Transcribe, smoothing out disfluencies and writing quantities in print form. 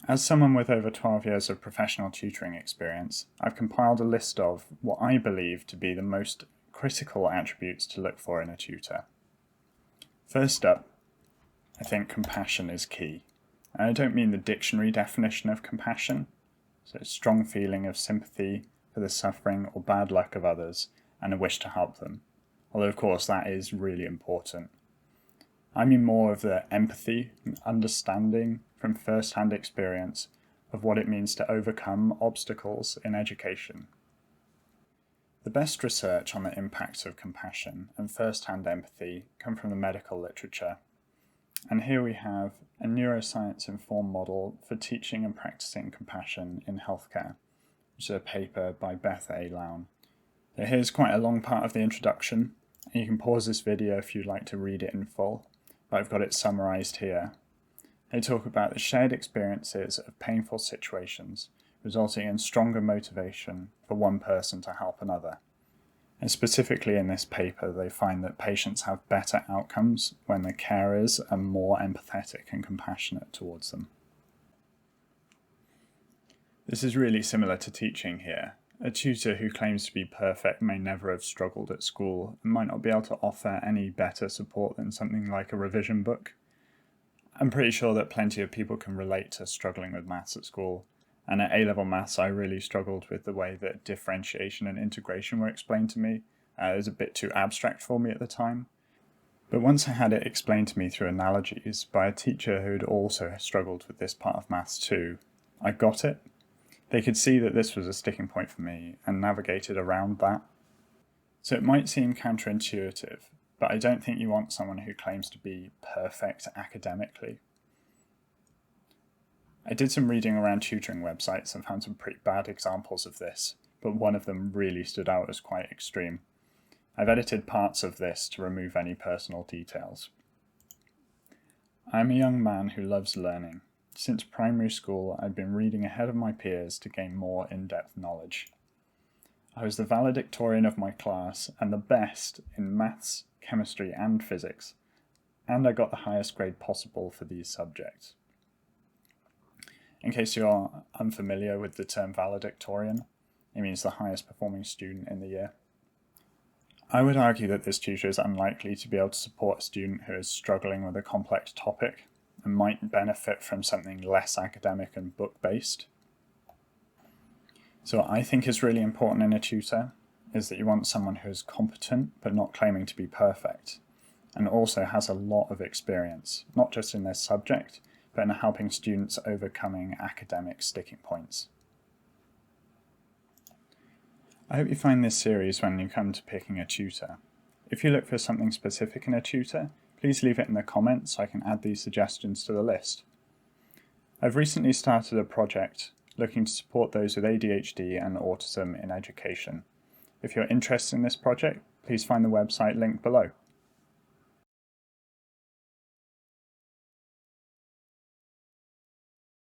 As someone with over 12 years of professional tutoring experience, I've compiled a list of what I believe to be the most critical attributes to look for in a tutor. First up, I think compassion is key. And I don't mean the dictionary definition of compassion, so a strong feeling of sympathy for the suffering or bad luck of others and a wish to help them, although of course that is really important. I mean more of the empathy and understanding from first-hand experience of what it means to overcome obstacles in education. The best research on the impacts of compassion and first-hand empathy come from the medical literature. And here we have a neuroscience-informed model for teaching and practicing compassion in healthcare, which is a paper by Beth A. Lown. So here's quite a long part of the introduction, and you can pause this video if you'd like to read it in full, but I've got it summarised here. They talk about the shared experiences of painful situations, resulting in stronger motivation for one person to help another. And specifically in this paper, they find that patients have better outcomes when the carers are more empathetic and compassionate towards them. This is really similar to teaching here. A tutor who claims to be perfect may never have struggled at school and might not be able to offer any better support than something like a revision book. I'm pretty sure that plenty of people can relate to struggling with maths at school, and at A-level maths I really struggled with the way that differentiation and integration were explained to me. It was a bit too abstract for me at the time. But once I had it explained to me through analogies by a teacher who had also struggled with this part of maths too, I got it. They could see that this was a sticking point for me and navigated around that. So it might seem counterintuitive, but I don't think you want someone who claims to be perfect academically. I did some reading around tutoring websites and found some pretty bad examples of this, but one of them really stood out as quite extreme. I've edited parts of this to remove any personal details. I'm a young man who loves learning. Since primary school, I've been reading ahead of my peers to gain more in-depth knowledge. I was the valedictorian of my class and the best in maths, chemistry and physics, and I got the highest grade possible for these subjects. In case you're unfamiliar with the term valedictorian, it means the highest performing student in the year. I would argue that this tutor is unlikely to be able to support a student who is struggling with a complex topic and might benefit from something less academic and book-based. So what I think is really important in a tutor is that you want someone who is competent but not claiming to be perfect, and also has a lot of experience, not just in their subject, but in helping students overcoming academic sticking points. I hope you find this series when you come to picking a tutor. If you look for something specific in a tutor, please leave it in the comments so I can add these suggestions to the list. I've recently started a project looking to support those with ADHD and autism in education. If you're interested in this project, please find the website linked below.